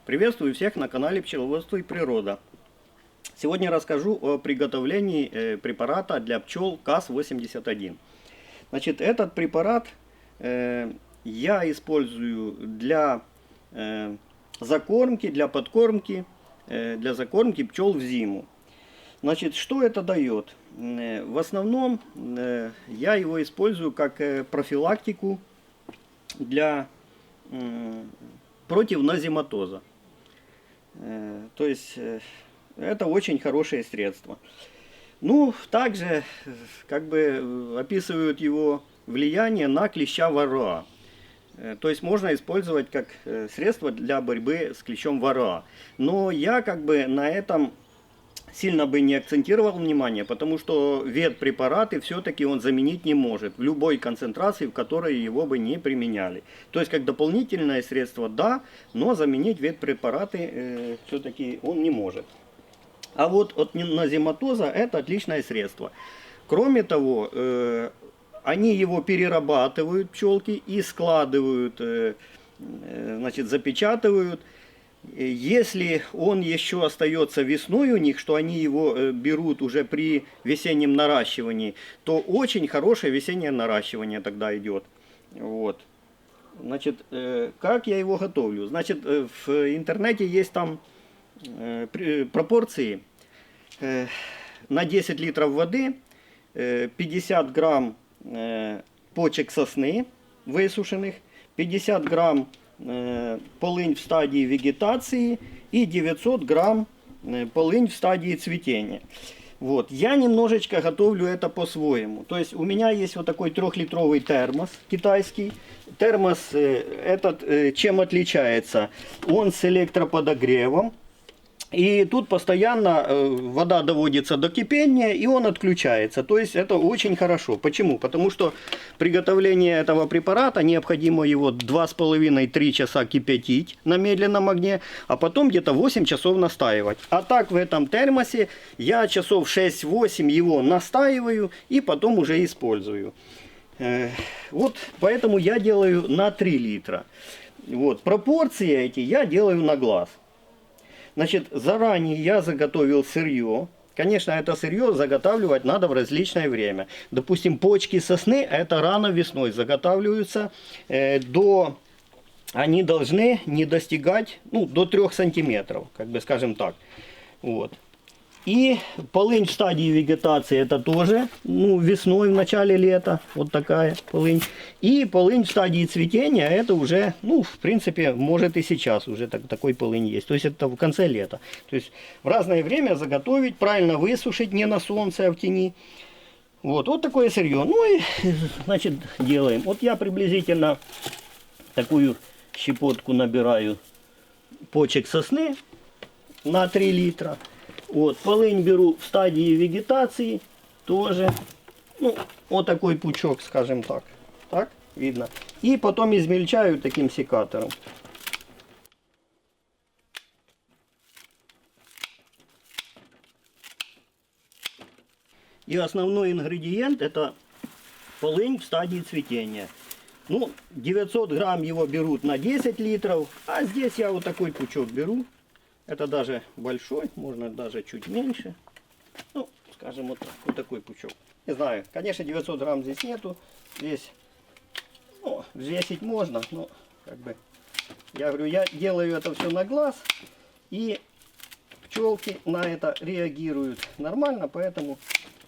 Приветствую всех на канале Пчеловодство и Природа. Сегодня расскажу о приготовлении препарата для пчел КАС-81. Значит, этот препарат я использую для закормки, для подкормки, для закормки пчел в зиму. Значит, что это дает? В основном я его использую как профилактику против назематоза. То есть это очень хорошее средство. Ну, также как бы описывают его влияние на клеща варроа. То есть можно использовать как средство для борьбы с клещом варроа. Но я как бы на этом сильно бы не акцентировал внимание, потому что ветпрепараты все-таки он заменить не может в любой концентрации, в которой его бы не применяли. То есть как дополнительное средство да, но заменить ветпрепараты все-таки он не может. А вот от назематоза это отличное средство. Кроме того, они его перерабатывают, пчелки, и складывают, значит, запечатывают. Если он еще остается весной у них, что они его берут уже при весеннем наращивании, то очень хорошее весеннее наращивание тогда идет. Вот. Значит, как я его готовлю? Значит, в интернете есть там пропорции. На 10 литров воды 50 грамм почек сосны высушенных, 50 грамм полынь в стадии вегетации и 900 грамм полынь в стадии цветения. Вот. Я немножечко готовлю это по-своему. То есть у меня есть вот такой 3-литровый термос китайский. Термос этот чем отличается? Он с электроподогревом. И тут постоянно вода доводится до кипения, и он отключается. То есть это очень хорошо. Почему? Потому что приготовление этого препарата необходимо его 2,5-3 часа кипятить на медленном огне, а потом где-то 8 часов настаивать. А так в этом термосе я часов 6-8 его настаиваю и потом уже использую. Вот поэтому я делаю на 3 литра. Вот. Пропорции эти я делаю на глаз. Значит, заранее я заготовил сырье. Конечно, это сырье заготавливать надо в различное время. Допустим, почки сосны, это рано весной заготавливаются. Они должны не достигать до 3 сантиметров, как бы скажем так. Вот. И полынь в стадии вегетации это тоже весной, в начале лета, вот такая полынь. И полынь в стадии цветения это уже, в принципе, может и сейчас уже такой полынь есть. То есть это в конце лета. То есть в разное время заготовить, правильно высушить, не на солнце, а в тени. Вот такое сырье. Ну и, значит, делаем. Вот я приблизительно такую щепотку набираю почек сосны на 3 литра. Вот, полынь беру в стадии вегетации, тоже, вот такой пучок, скажем так, так, видно. И потом измельчаю таким секатором. И основной ингредиент это полынь в стадии цветения. 900 грамм его берут на 10 литров, а здесь я вот такой пучок беру. Это даже большой, можно даже чуть меньше. Скажем, вот такой пучок. Не знаю, конечно, 900 грамм здесь нету. Здесь, взвесить можно, но, как бы, я говорю, я делаю это все на глаз. И пчелки на это реагируют нормально, поэтому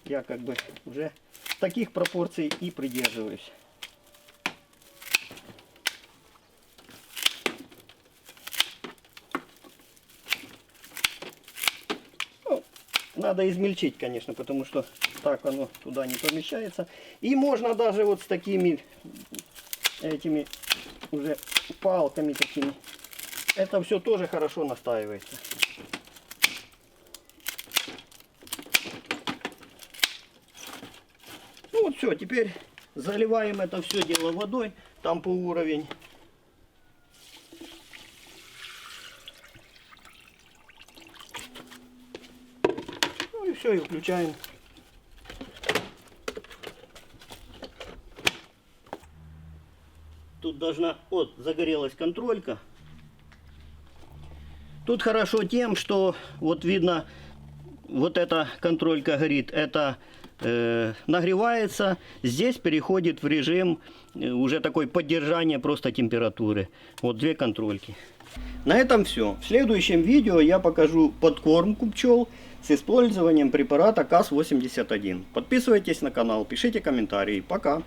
я, как бы, уже таких пропорций и придерживаюсь. Надо измельчить, конечно, потому что так оно туда не помещается. И можно даже вот с такими этими уже палками такими. Это все тоже хорошо настаивается. Вот все, теперь заливаем это все дело водой, там по уровень. И все, и включаем. Тут должна, загорелась контролька. Тут хорошо тем, что вот видно, вот эта контролька горит, это нагревается, здесь переходит в режим уже такой поддержания просто температуры. Вот две контрольки. На этом все. В следующем видео я покажу подкормку пчел с использованием препарата КАС-81. Подписывайтесь на канал, пишите комментарии. Пока!